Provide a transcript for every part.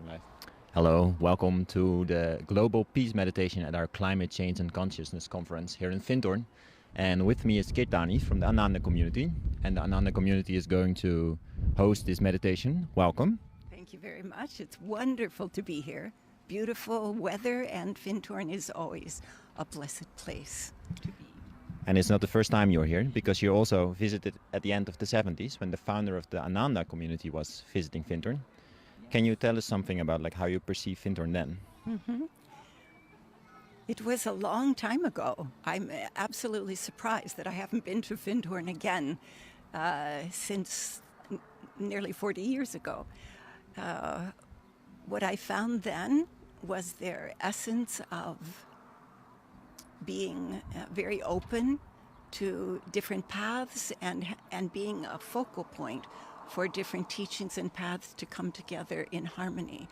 Right. Hello, welcome to the Global Peace Meditation at our Climate Change and Consciousness Conference here in Findhorn. And with me is Kirtani from the Ananda community. And the Ananda community is going to host this meditation. Welcome. Thank you very much. It's wonderful to be here. Beautiful weather, and Findhorn is always a blessed place to be. And it's not the first time you're here, because you also visited at the end of the 70s when the founder of the Ananda community was visiting Findhorn. Can you tell us something about how you perceive Findhorn then? Mm-hmm. It was a long time ago. I'm absolutely surprised that I haven't been to Findhorn again since nearly 40 years ago. What I found then was their essence of being very open to different paths and being a focal point for different teachings and paths to come together in harmony.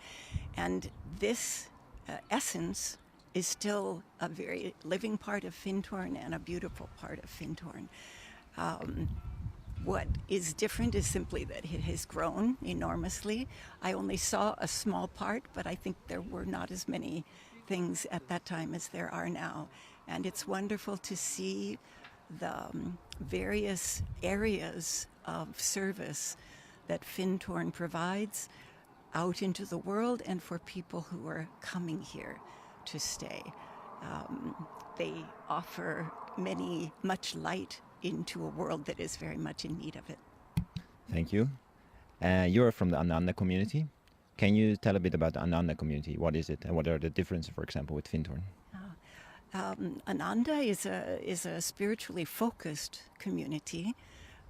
And this essence is still a very living part of Findhorn and a beautiful part of Findhorn. What is different is simply that it has grown enormously. I only saw a small part, but I think there were not as many things at that time as there are now. And it's wonderful to see the various areas of service that Findhorn provides out into the world and for people who are coming here to stay. They offer much light into a world that is very much in need of it. Thank you. You're from the Ananda community. Can you tell a bit about the Ananda community? What is it and what are the differences, for example, with Findhorn? Ananda is a spiritually focused community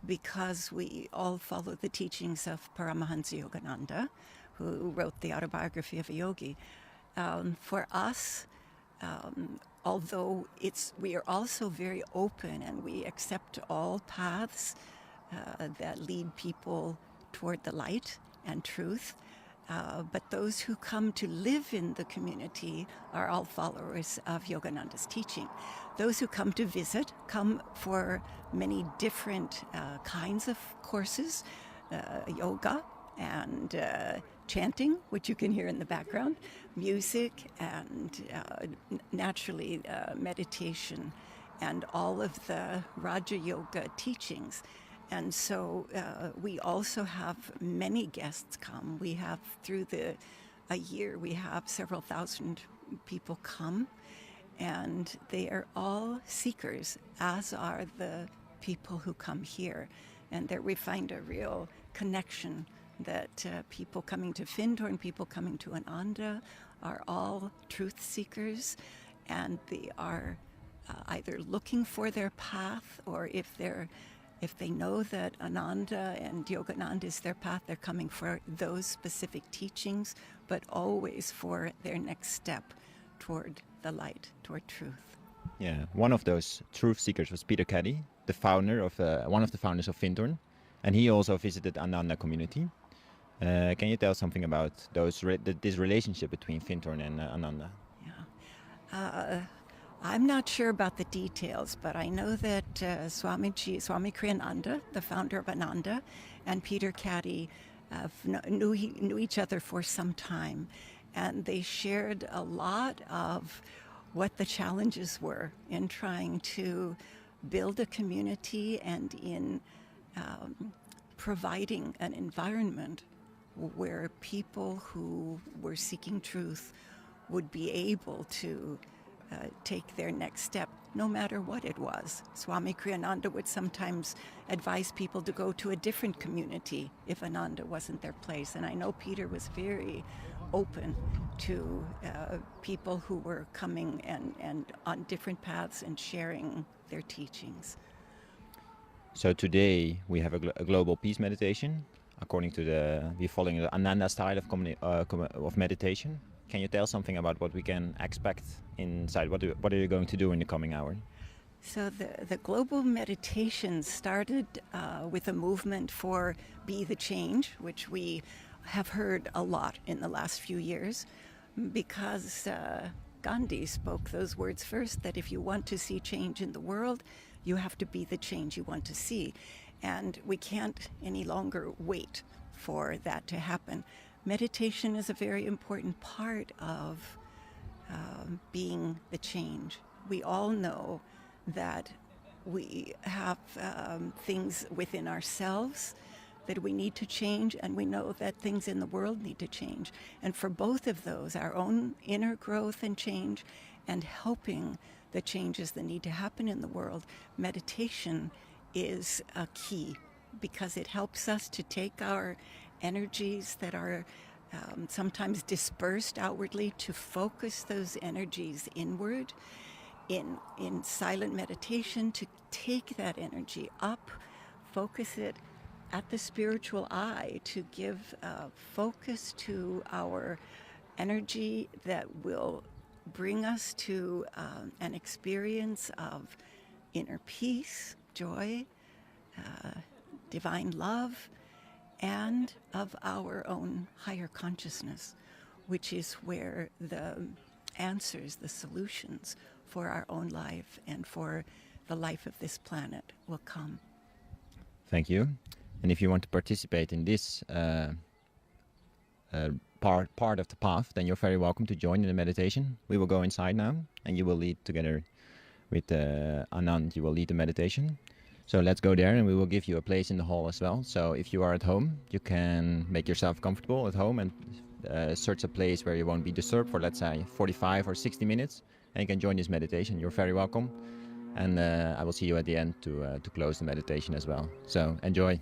because we all follow the teachings of Paramahansa Yogananda, who wrote the autobiography of a yogi. For us, although we are also very open and we accept all paths that lead people toward the light and truth, but those who come to live in the community are all followers of Yogananda's teaching. Those who come to visit come for many different kinds of courses, yoga and chanting, which you can hear in the background, music, and naturally meditation, and all of the Raja Yoga teachings. And so we also have many guests come. We have, through a year, we have several thousand people come, and they are all seekers, as are the people who come here. And there we find a real connection that people coming to Findhorn, people coming to Ananda are all truth seekers, and they are either looking for their path, or if they know that Ananda and Yogananda is their path, they're coming for those specific teachings, but always for their next step toward the light, toward truth. Yeah, one of those truth seekers was Peter Caddy, the founder of one of the founders of Findhorn, and he also visited Ananda community. Can you tell something about this relationship between Findhorn and Ananda? Yeah. I'm not sure about the details, but I know that Swami Kriyananda, the founder of Ananda, and Peter Caddy knew each other for some time, and they shared a lot of what the challenges were in trying to build a community and in providing an environment where people who were seeking truth would be able to take their next step, no matter what it was. Swami Kriyananda would sometimes advise people to go to a different community if Ananda wasn't their place. And I know Peter was very open to people who were coming and on different paths and sharing their teachings. So today we have a global peace meditation. According to we're following the Ananda style of meditation. Can you tell something about what we can expect inside? What are you going to do in the coming hour? So the global meditation started with a movement for Be the Change, which we have heard a lot in the last few years, because Gandhi spoke those words first, that if you want to see change in the world, you have to be the change you want to see. And we can't any longer wait for that to happen. meditation is a very important part of being the change. We all know that we have things within ourselves that we need to change, and we know that things in the world need to change. And for both of those, our own inner growth and change, and helping the changes that need to happen in the world, meditation is a key, because it helps us to take our energies that are sometimes dispersed outwardly, to focus those energies inward in silent meditation, to take that energy up, focus it at the spiritual eye, to give focus to our energy that will bring us to an experience of inner peace, joy, divine love, and of our own higher consciousness, which is where the answers, the solutions for our own life and for the life of this planet will come. Thank you. And if you want to participate in this part of the path, then you're very welcome to join in the meditation. We will go inside now, and you will lead together with Anand. You will lead the meditation. So let's go there, and we will give you a place in the hall as well. So if you are at home, you can make yourself comfortable at home and search a place where you won't be disturbed for, let's say, 45 or 60 minutes, and you can join this meditation. You're very welcome. And I will see you at the end to close the meditation as well. So enjoy.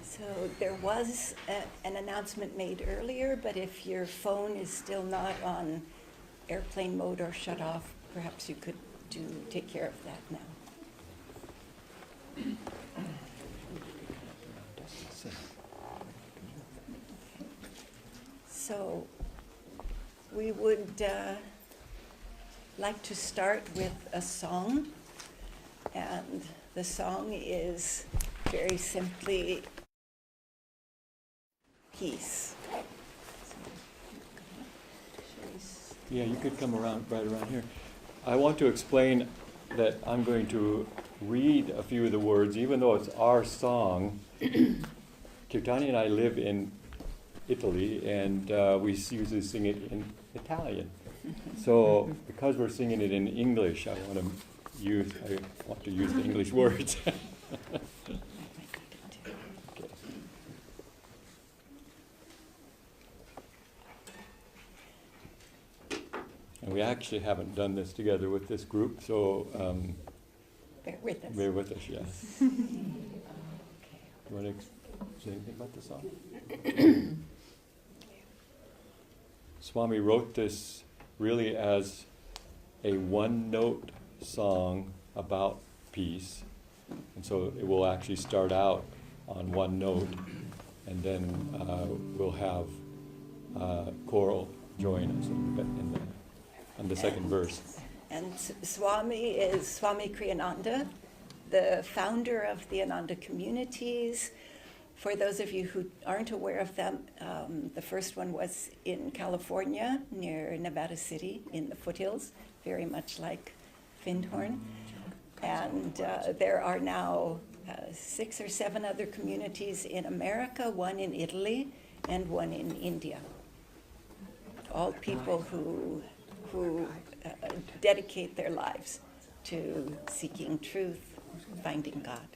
So there was an announcement made earlier, but if your phone is still not on airplane mode or shut off, perhaps you could take care of that now. So we would like to start with a song, and the song is very simply Peace. Yeah, you could come around right around here. I want to explain that I'm going to read a few of the words, even though it's our song. Kirtani and I live in Italy, and we usually sing it in Italian. So, because we're singing it in English, I want to use the English words. And we actually haven't done this together with this group, so Bear with us. bear with us, yes. You want to say anything about the song? Swami wrote this really as a one-note song about peace, and so it will actually start out on one note, and then we'll have choral join us on the second verse. And Swami is Swami Kriyananda, the founder of the Ananda communities. For those of you who aren't aware of them, the first one was in California, near Nevada City, in the foothills, very much like Findhorn. And there are now 6 or 7 other communities in America, one in Italy, and one in India. All people who dedicate their lives to seeking truth, finding God.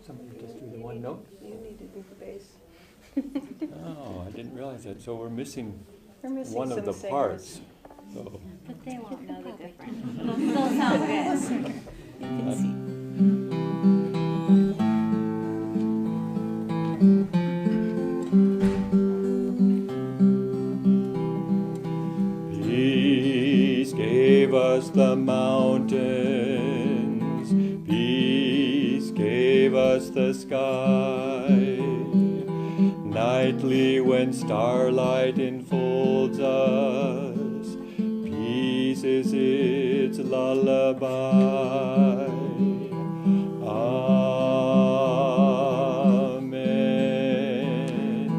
Somebody just do the one note. You need to do the bass. Oh, I didn't realize that. So we're missing missing one of some the singers. parts. So But they won't know the difference. It'll still sound good. You can see. peace gave us the mountains, peace gave us the sky. Nightly when starlight enfolds us, peace is its lullaby. Amen.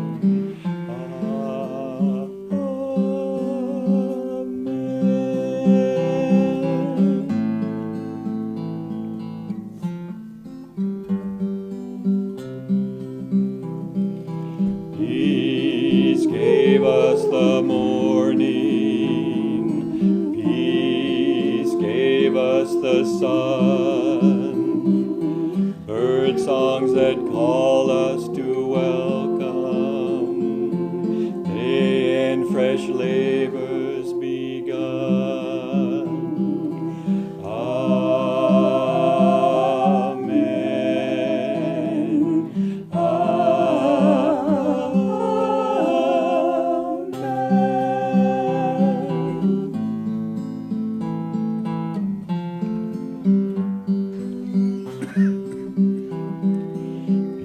Peace gave us the morning, peace gave us the sun, bird songs that call us to welcome, day and fresh labors begun. Amen.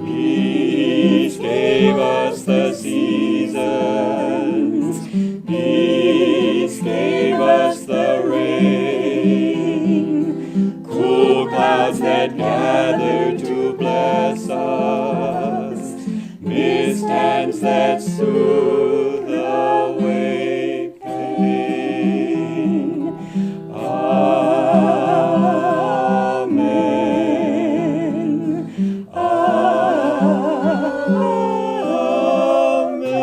Peace gave us the seasons, peace gave us the rain, cool clouds that gather to bless us, mist hands that soothe away pain. Amen. Amen.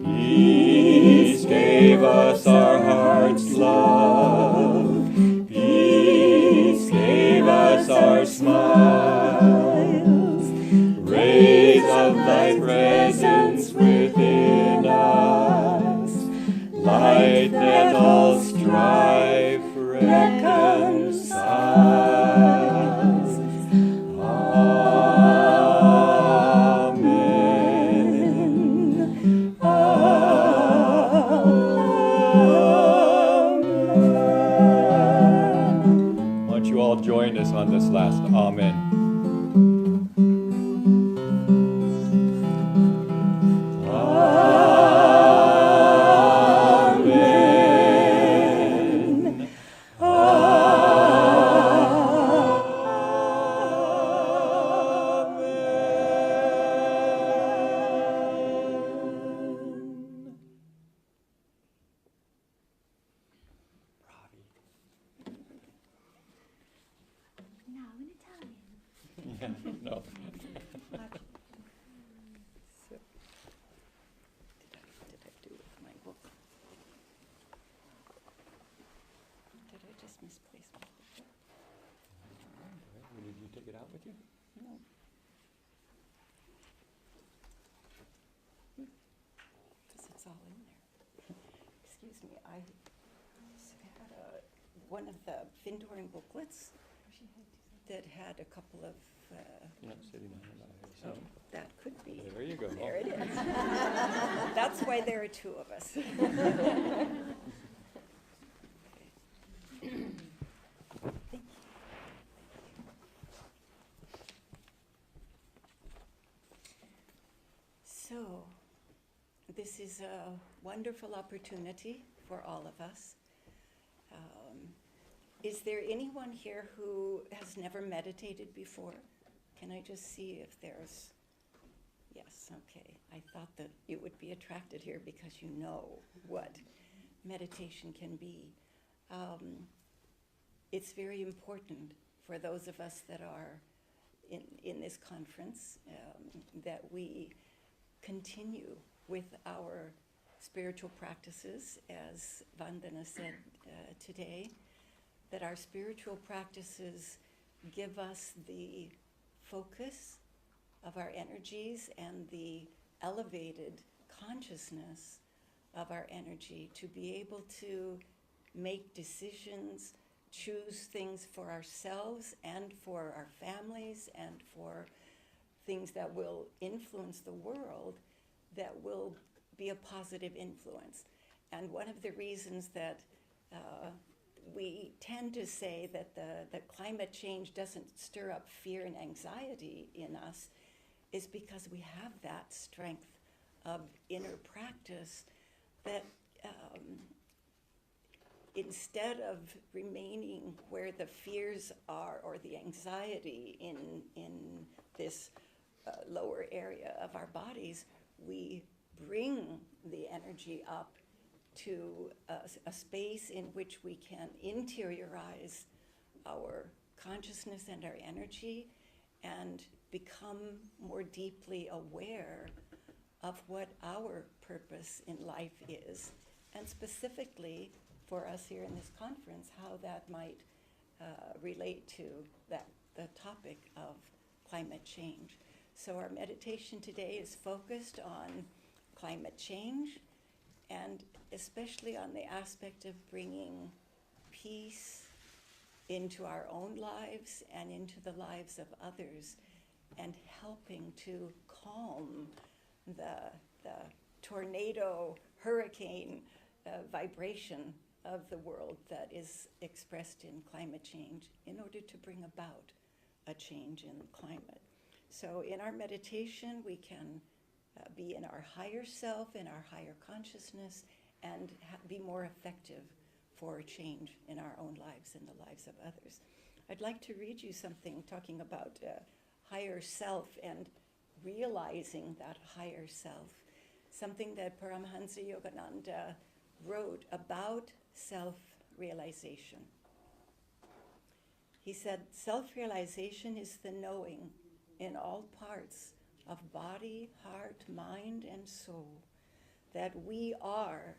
Peace gave us our heart's love, peace gave us our smiles, rays of thy presence within us, light that all strife reconciles. Amen. Amen. Why don't you all join us on this last Amen? Amen. Amen. No, in Italian. Yeah, no. So, did I do with my book? Did I just misplace my book? Did you take it out with you? No. Because it's all in there. Excuse me, I had one of the Findhorn booklets that had a couple of, Not sitting on it. oh, that could be. There you go. There it is. That's why there are two of us. So, this is a wonderful opportunity for all of us. Is there anyone here who has never meditated before? Can I just see if there's, yes, okay. I thought that you would be attracted here because you know what meditation can be. It's very important for those of us that are in this conference that we continue with our spiritual practices, as Vandana said today, that our spiritual practices give us the focus of our energies and the elevated consciousness of our energy to be able to make decisions, choose things for ourselves and for our families and for things that will influence the world, that will be a positive influence. And one of the reasons that we tend to say that the climate change doesn't stir up fear and anxiety in us is because we have that strength of inner practice that instead of remaining where the fears are or the anxiety in this lower area of our bodies, we bring the energy up to a space in which we can interiorize our consciousness and our energy and become more deeply aware of what our purpose in life is, and specifically for us here in this conference, how that might relate to the topic of climate change. So our meditation today is focused on climate change, and especially on the aspect of bringing peace into our own lives and into the lives of others, and helping to calm the tornado, hurricane vibration of the world that is expressed in climate change in order to bring about a change in climate. So in our meditation, we can be in our higher self, in our higher consciousness, and be more effective for change in our own lives and the lives of others. I'd like to read you something talking about higher self and realizing that higher self, something that Paramahansa Yogananda wrote about self-realization. He said, self-realization is the knowing in all parts of body, heart, mind, and soul that we are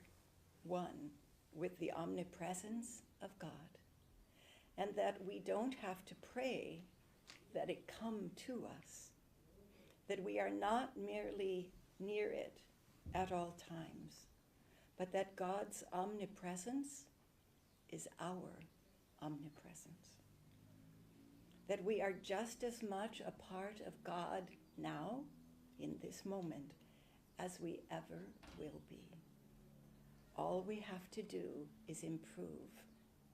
one with the omnipresence of God, and that we don't have to pray that it come to us, that we are not merely near it at all times, but that God's omnipresence is our omnipresence. That we are just as much a part of God now, in this moment, as we ever will be. All we have to do is improve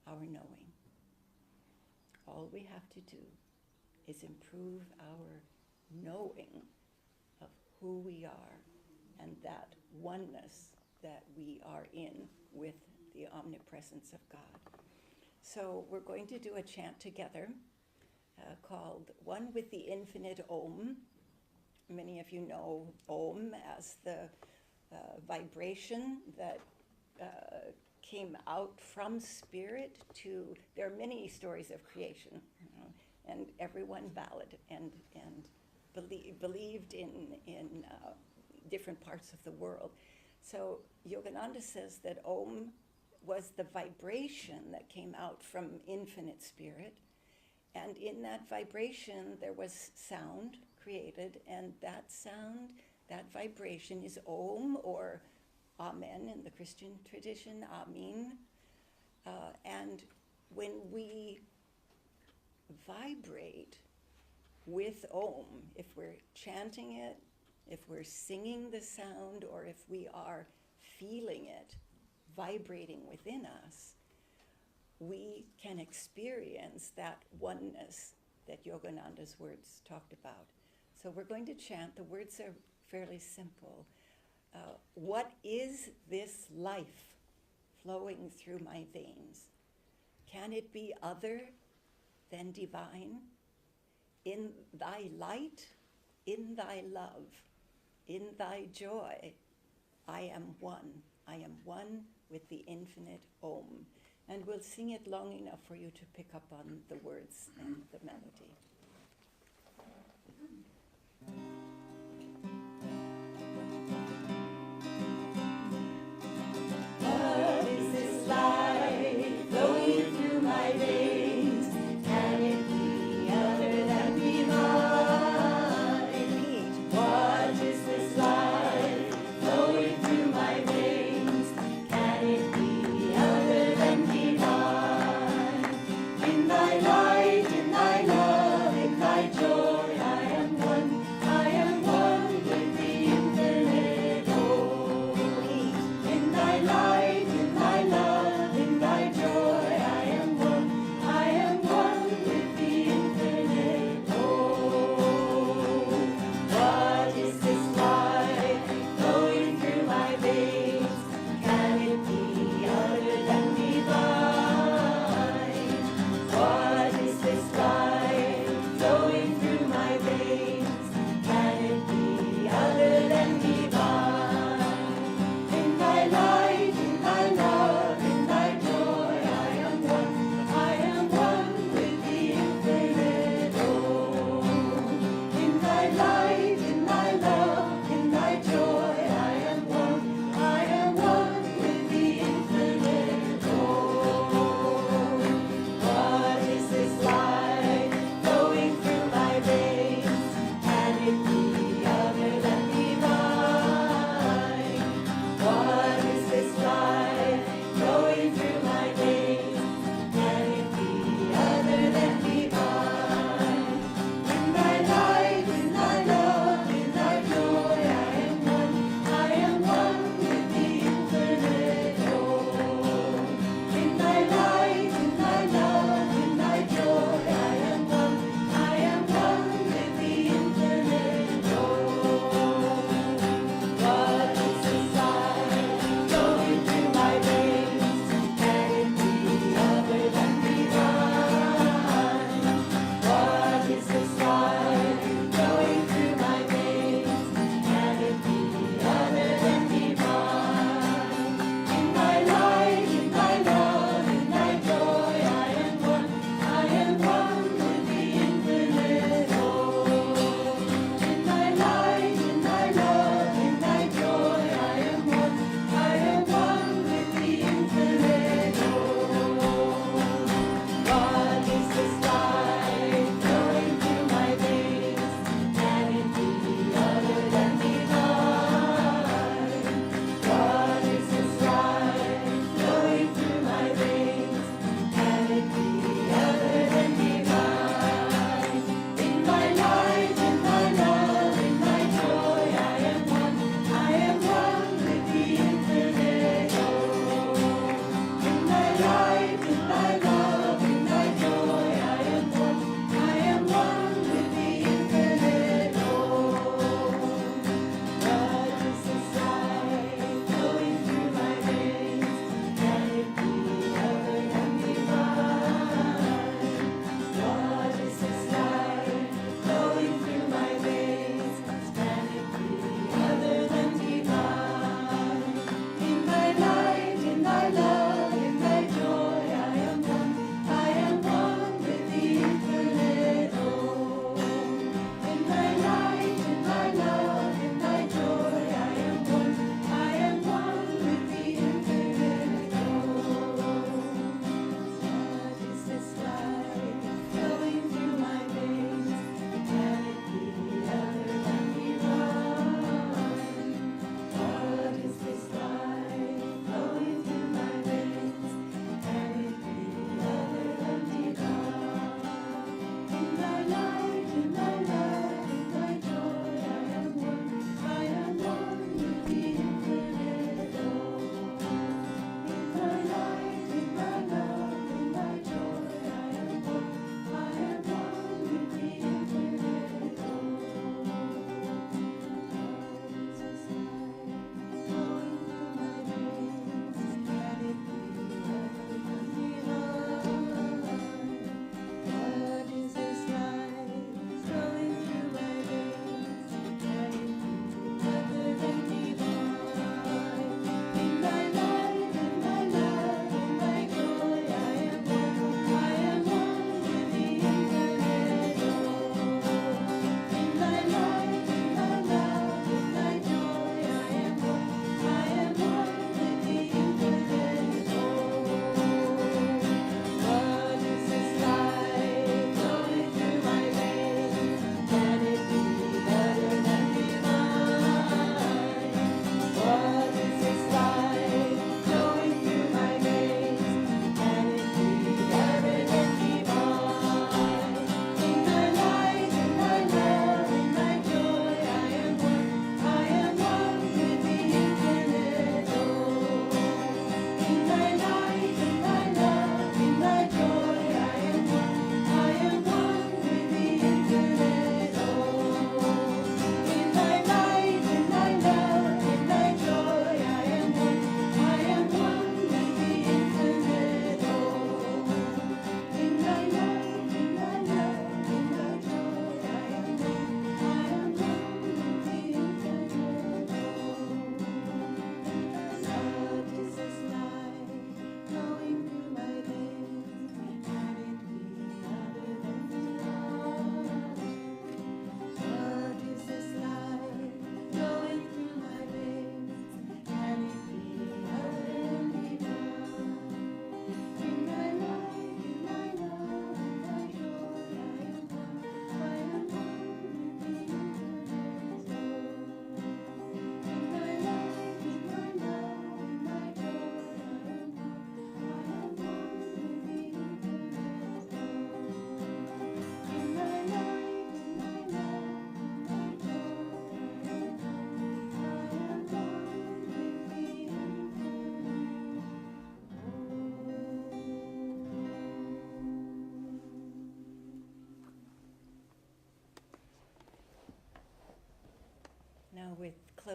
our knowing. All we have to do is improve our knowing of who we are and that oneness that we are in with the omnipresence of God. So we're going to do a chant together called One with the Infinite Om. Many of you know Om as the vibration that came out from spirit to, there are many stories of creation, and everyone valid and believed in different parts of the world. So Yogananda says that Om was the vibration that came out from infinite spirit, and in that vibration there was sound created, and that sound, that vibration is Om, or Amen in the Christian tradition, Amin. And when we vibrate with Om, if we're chanting it, if we're singing the sound, or if we are feeling it vibrating within us, we can experience that oneness that Yogananda's words talked about. So we're going to chant. The words are fairly simple. What is this life flowing through my veins? Can it be other than divine? In thy light, in thy love, in thy joy, I am one. I am one with the infinite Om. And we'll sing it long enough for you to pick up on the words and the melody.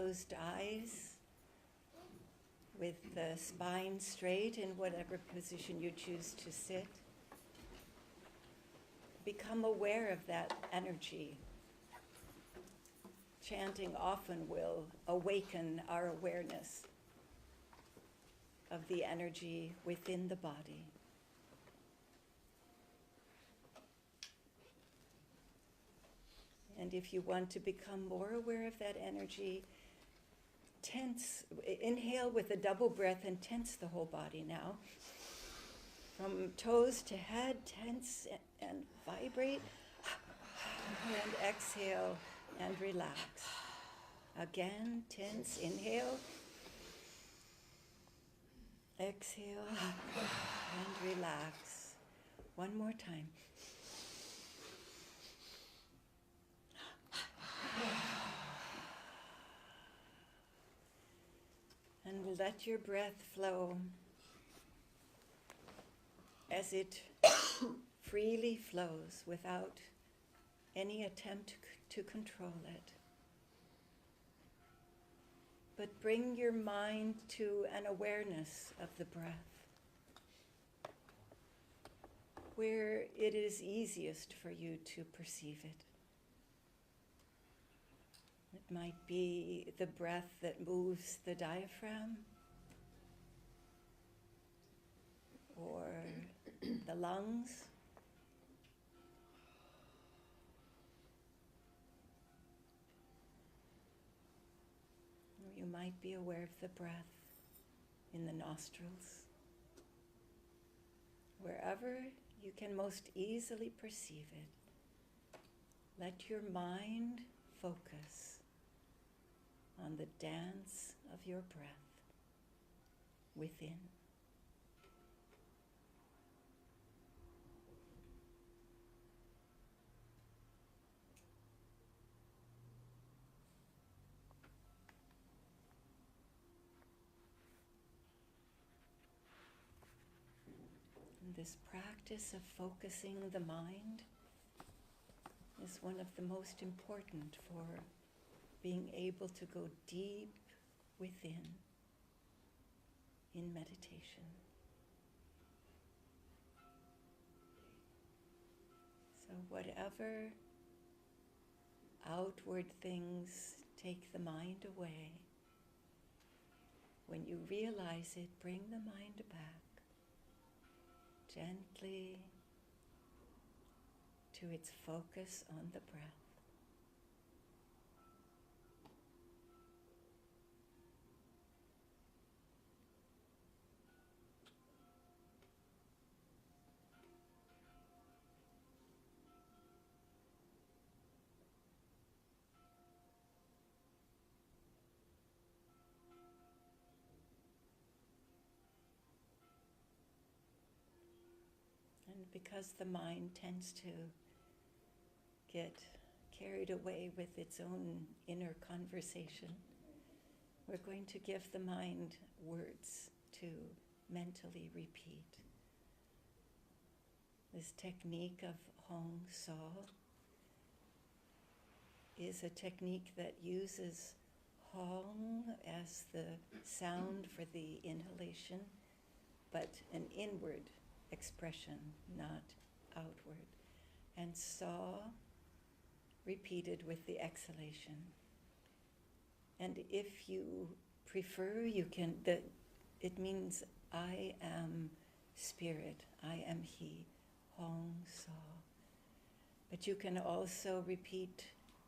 closed eyes, with the spine straight in whatever position you choose to sit. Become aware of that energy. Chanting often will awaken our awareness of the energy within the body. And if you want to become more aware of that energy, inhale with a double breath and tense the whole body now. From toes to head, tense and vibrate. And exhale and relax. Again, tense, inhale. Exhale and relax. One more time. And let your breath flow as it freely flows without any attempt to control it. But bring your mind to an awareness of the breath, where it is easiest for you to perceive it. It might be the breath that moves the diaphragm, or the lungs, or you might be aware of the breath in the nostrils. Wherever you can most easily perceive it, let your mind focus on the dance of your breath within. And this practice of focusing the mind is one of the most important for being able to go deep within in meditation. So whatever outward things take the mind away, when you realize it, bring the mind back gently to its focus on the breath. And because the mind tends to get carried away with its own inner conversation, we're going to give the mind words to mentally repeat. This technique of Hong So is a technique that uses Hong as the sound for the inhalation, but an inward expression, not outward. And So repeated with the exhalation. And if you prefer, you can, it means I am spirit, I am he, Hong So. But you can also repeat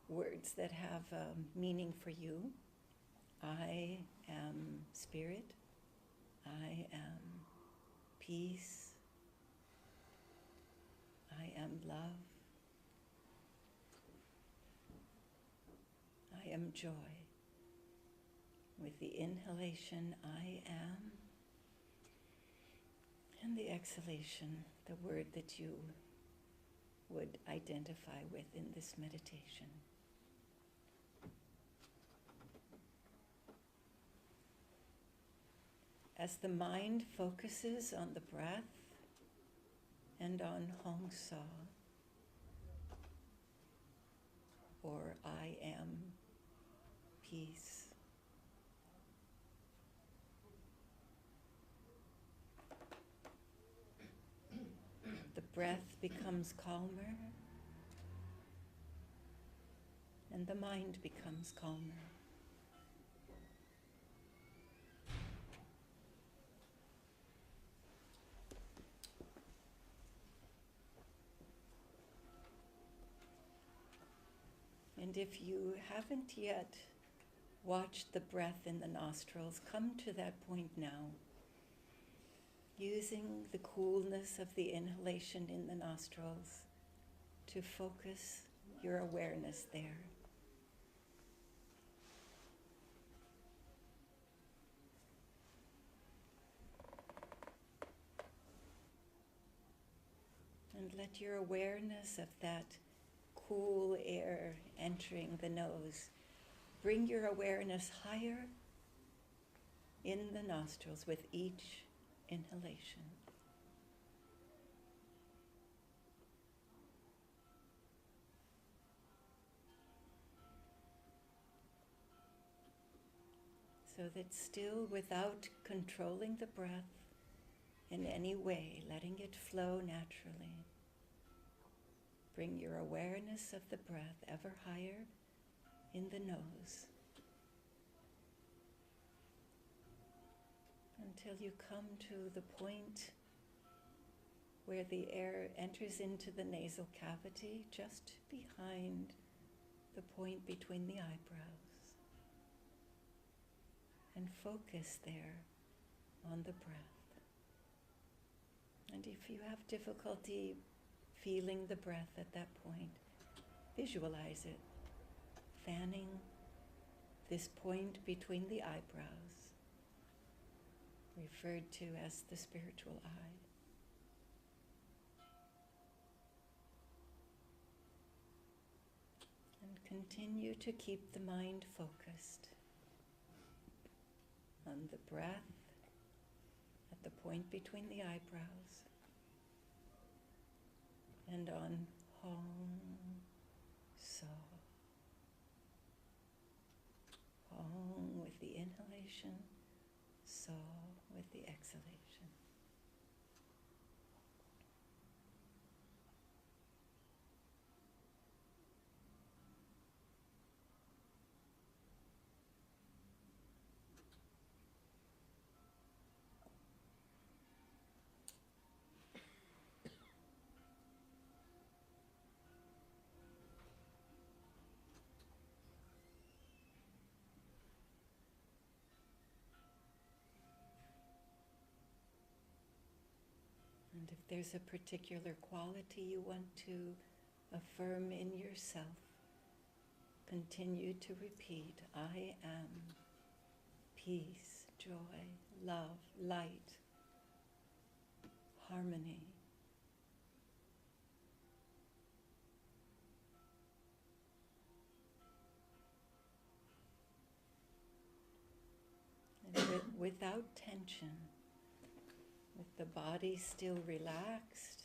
words that have a meaning for you. I am spirit, I am peace, I am love, I am joy. With the inhalation, I am, and the exhalation, the word that you would identify with in this meditation. As the mind focuses on the breath and on Hong So, or I am peace, breath becomes calmer and the mind becomes calmer. And if you haven't yet watched the breath in the nostrils, come to that point now, using the coolness of the inhalation in the nostrils to focus your awareness there. And let your awareness of that cool air entering the nose bring your awareness higher in the nostrils with each inhalation. So that still, without controlling the breath in any way, letting it flow naturally, bring your awareness of the breath ever higher in the nose until you come to the point where the air enters into the nasal cavity, just behind the point between the eyebrows. And focus there on the breath. And if you have difficulty feeling the breath at that point, visualize it, fanning this point between the eyebrows, referred to as the spiritual eye. And continue to keep the mind focused on the breath at the point between the eyebrows and on Hong So. Hong with the inhalation, So with the exhalation. And if there's a particular quality you want to affirm in yourself, continue to repeat, I am peace, joy, love, light, harmony. And without tension, with the body still relaxed,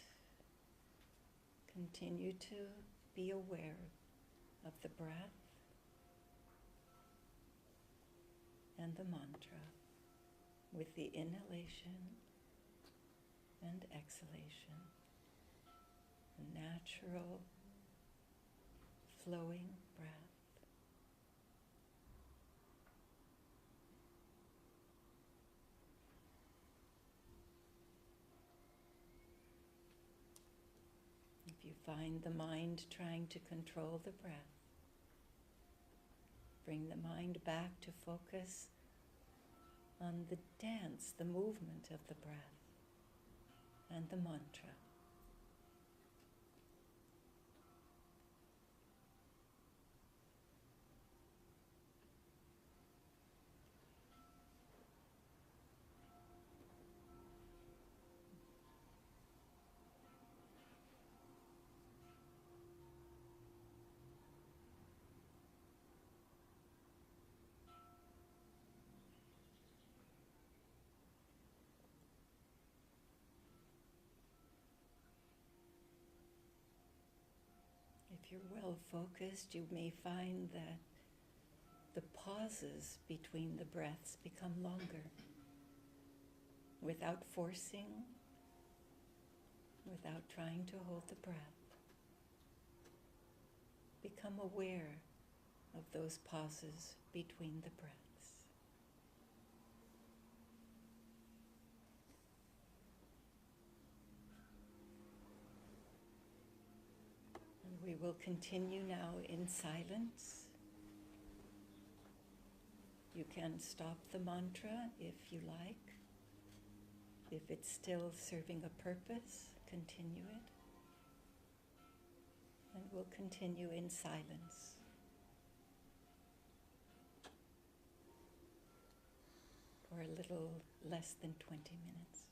continue to be aware of the breath and the mantra with the inhalation and exhalation, a natural flowing breath. If you find the mind trying to control the breath, bring the mind back to focus on the dance, the movement of the breath and the mantra. If you're well focused, you may find that the pauses between the breaths become longer. Without forcing, without trying to hold the breath. Become aware of those pauses between the breaths. And we will continue now in silence. You can stop the mantra if you like. If it's still serving a purpose, continue it. And we'll continue in silence. For a little less than 20 minutes.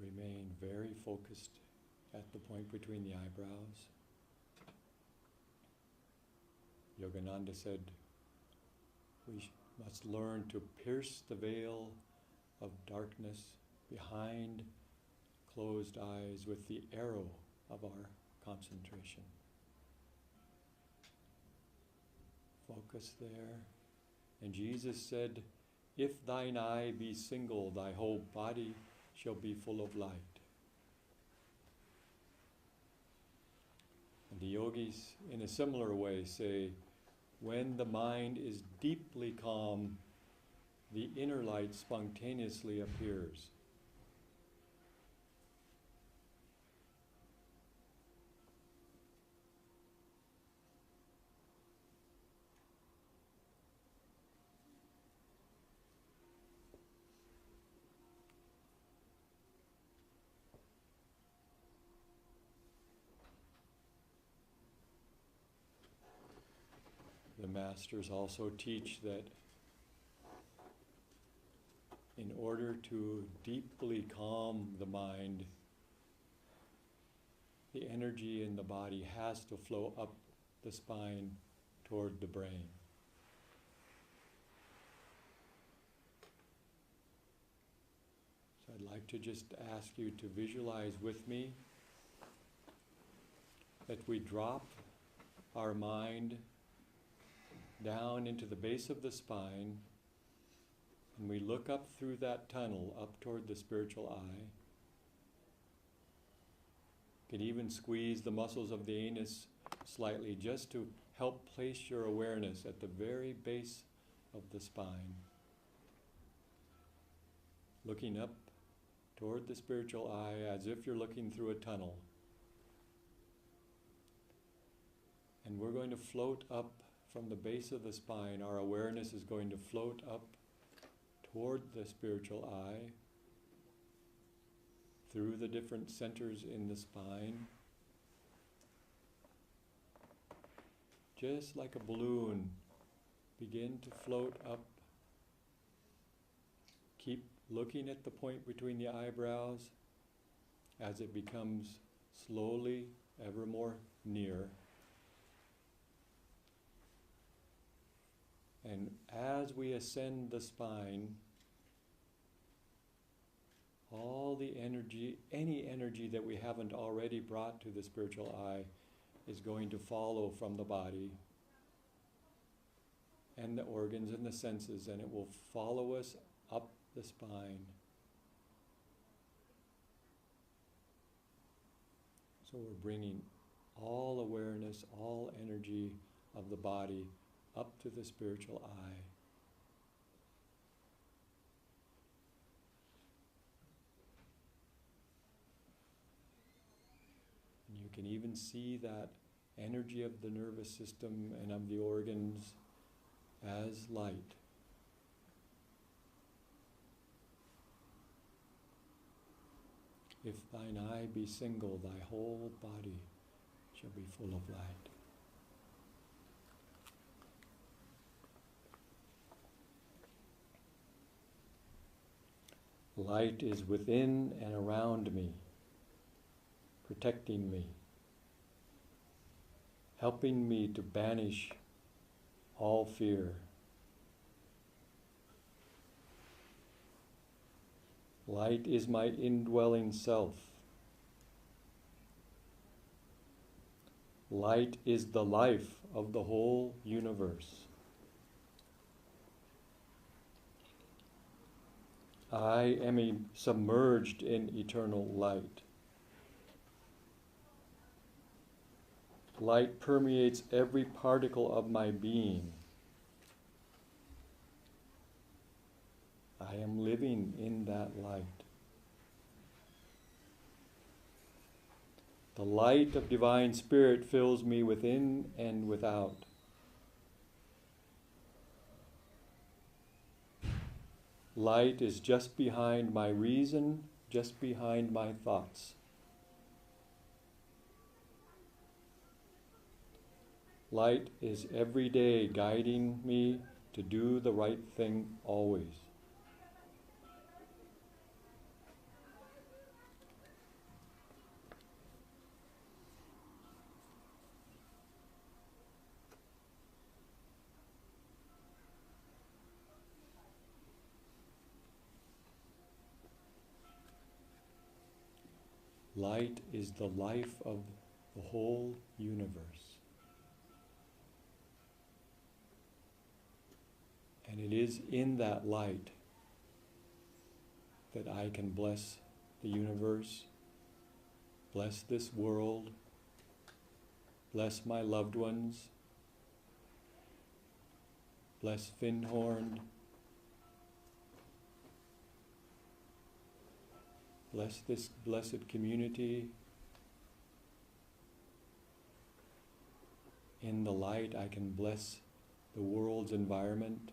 remain very focused at the point between the eyebrows. Yogananda said, we must learn to pierce the veil of darkness behind closed eyes with the arrow of our concentration. Focus there. And Jesus said, if thine eye be single, thy whole body shall be full of light. And the yogis, in a similar way, say, when the mind is deeply calm, the inner light spontaneously appears. The masters also teach that in order to deeply calm the mind, the energy in the body has to flow up the spine toward the brain. So I'd like to just ask you to visualize with me that we drop our mind down into the base of the spine, and we look up through that tunnel up toward the spiritual eye. You can even squeeze the muscles of the anus slightly just to help place your awareness at the very base of the spine. Looking up toward the spiritual eye as if you're looking through a tunnel. And we're going to float up from the base of the spine. Our awareness is going to float up toward the spiritual eye, through the different centers in the spine. Just like a balloon, begin to float up. Keep looking at the point between the eyebrows as it becomes slowly ever more near. And as we ascend the spine, all the energy, any energy that we haven't already brought to the spiritual eye, is going to follow from the body and the organs and the senses, and it will follow us up the spine. So we're bringing all awareness, all energy of the body up to the spiritual eye. And you can even see that energy of the nervous system and of the organs as light. If thine eye be single, thy whole body shall be full of light. Light is within and around me, protecting me, helping me to banish all fear. Light is my indwelling self. Light is the life of the whole universe. I am submerged in eternal light. Light permeates every particle of my being. I am living in that light. The light of Divine Spirit fills me within and without. Light is just behind my reason, just behind my thoughts. Light is every day guiding me to do the right thing always. Light is the life of the whole universe. And it is in that light that I can bless the universe, bless this world, bless my loved ones, bless Findhorn, bless this blessed community. In the light, I can bless the world's environment.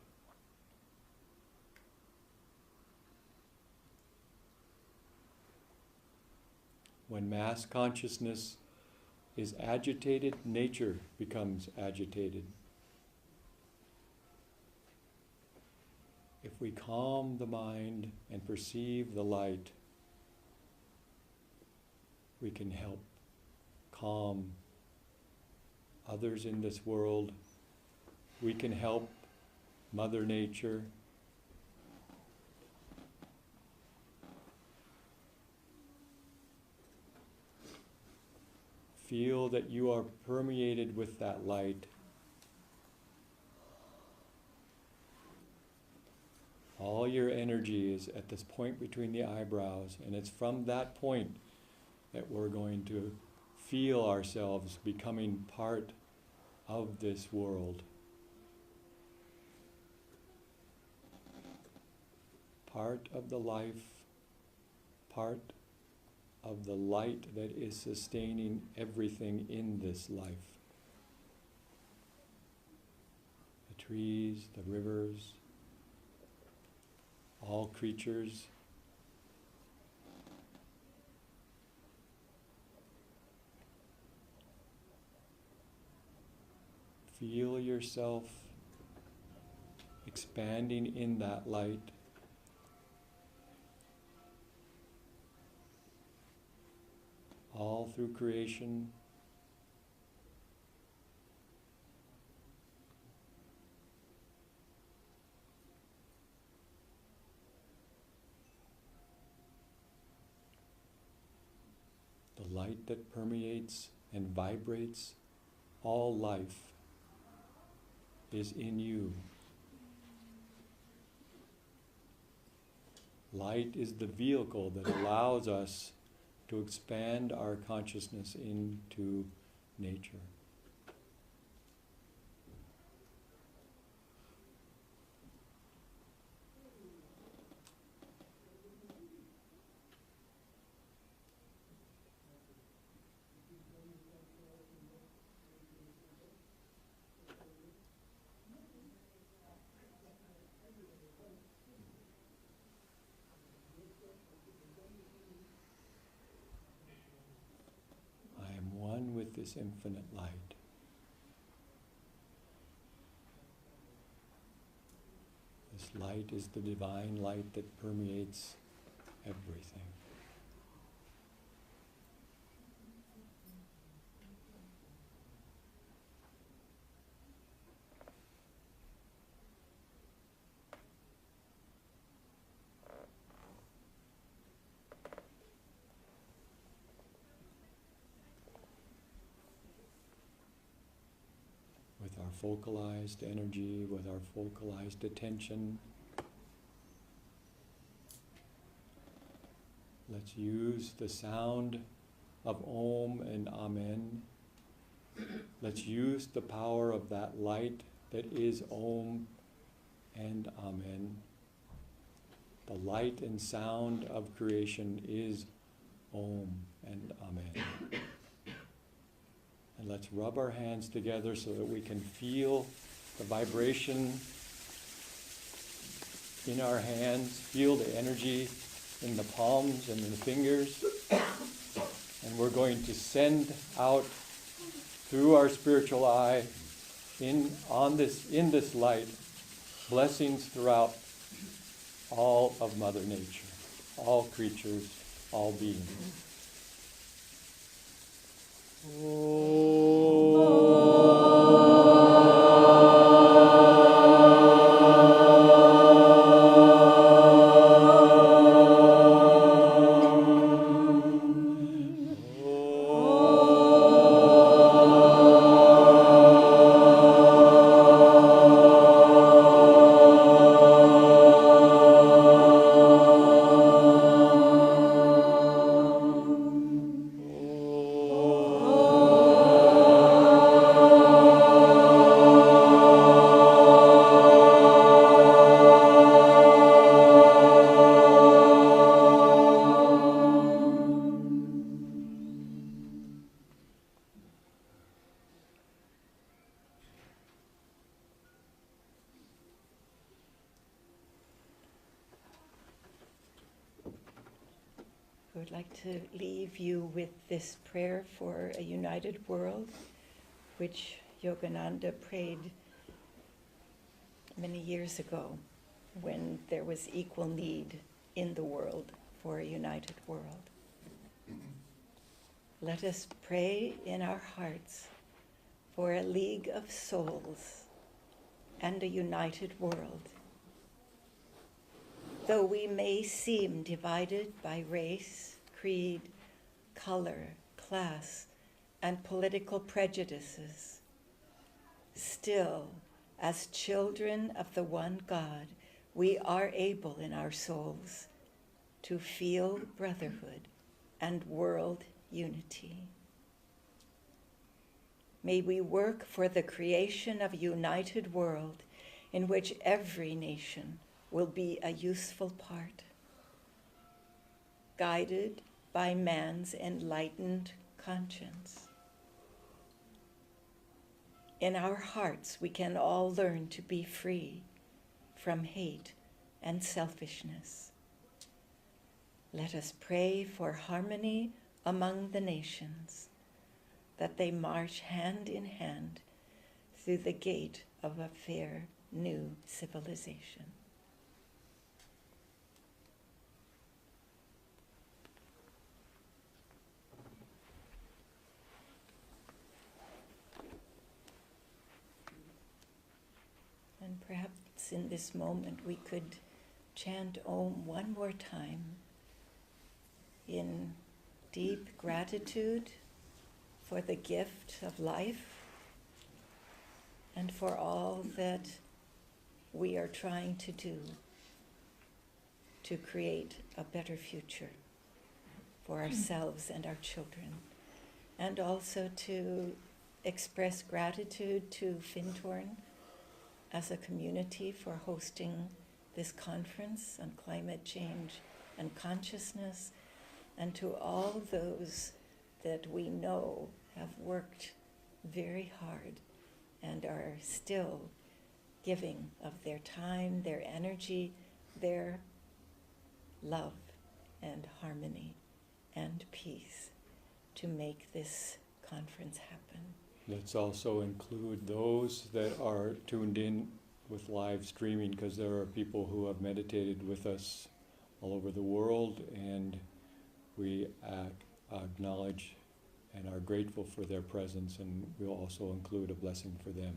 When mass consciousness is agitated, nature becomes agitated. If we calm the mind and perceive the light, we can help calm others in this world. We can help Mother Nature. Feel that you are permeated with that light. All your energy is at this point between the eyebrows, and it's from that point that we're going to feel ourselves becoming part of this world. Part of the life, part of the light that is sustaining everything in this life. The trees, the rivers, all creatures. Feel yourself expanding in that light. All through creation. The light that permeates and vibrates all life is in you. Light is the vehicle that allows us to expand our consciousness into nature. With this infinite light. This light is the divine light that permeates everything. With our focalized energy, with our focalized attention, let's use the sound of Om and Amen. Let's use the power of that light that is Om and Amen. The light and sound of creation is Om and Amen. And let's rub our hands together so that we can feel the vibration in our hands, feel the energy in the palms and in the fingers. And we're going to send out through our spiritual eye in this light blessings throughout all of Mother Nature, all creatures, all beings. I would like to leave you with this prayer for a united world, which Yogananda prayed many years ago when there was equal need in the world for a united world. Let us pray in our hearts for a league of souls and a united world. Though we may seem divided by race, creed, color, class, and political prejudices, still, as children of the one God, we are able in our souls to feel brotherhood and world unity. May we work for the creation of a united world in which every nation will be a useful part, guided by man's enlightened conscience. In our hearts, we can all learn to be free from hate and selfishness. Let us pray for harmony among the nations, that they march hand in hand through the gate of a fair new civilization. And perhaps in this moment we could chant Om one more time in deep gratitude for the gift of life and for all that we are trying to do to create a better future for ourselves and our children, and also to express gratitude to Findhorn as a community for hosting this conference on climate change and consciousness, and to all those that we know have worked very hard and are still giving of their time, their energy, their love and harmony and peace to make this conference happen. Let's also include those that are tuned in with live streaming, because there are people who have meditated with us all over the world, and we acknowledge and are grateful for their presence, and we'll also include a blessing for them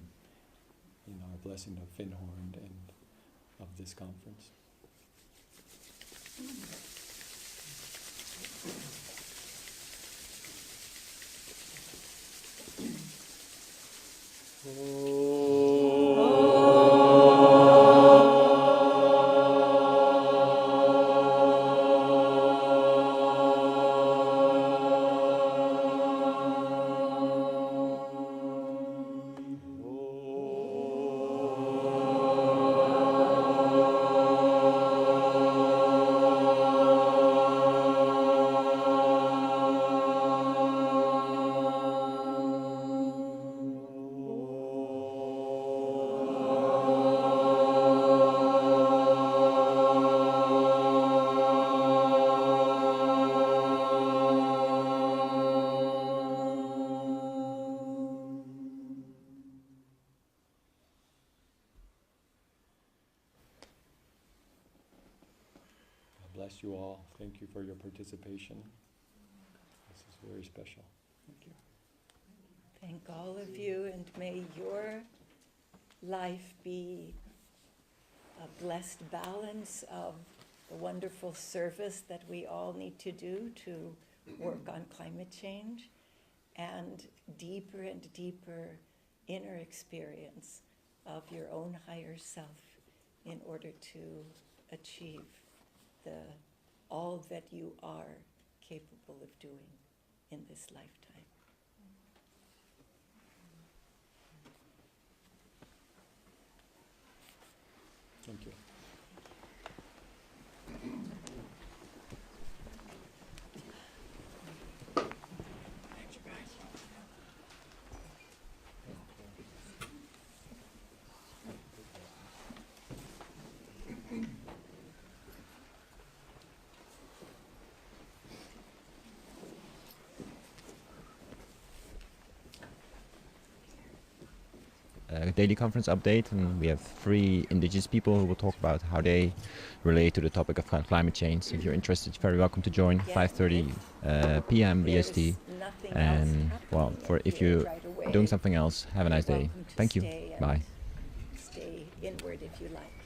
in our blessing of Findhorn and of this conference. Bless you all. Thank you for your participation. This is very special. Thank you. Thank all of you, and may your life be a blessed balance of the wonderful service that we all need to do to work on climate change, and deeper and deeper inner experience of your own higher self in order to achieve all that you are capable of doing in this lifetime. Thank you. daily conference update, and we have 3 indigenous people who will talk about how they relate to the topic of climate change. If you're interested, you're very welcome to join. 5:30 p.m. BST. And well, if you're doing something else, have a nice day. Thank you. Bye. Stay inward if you like.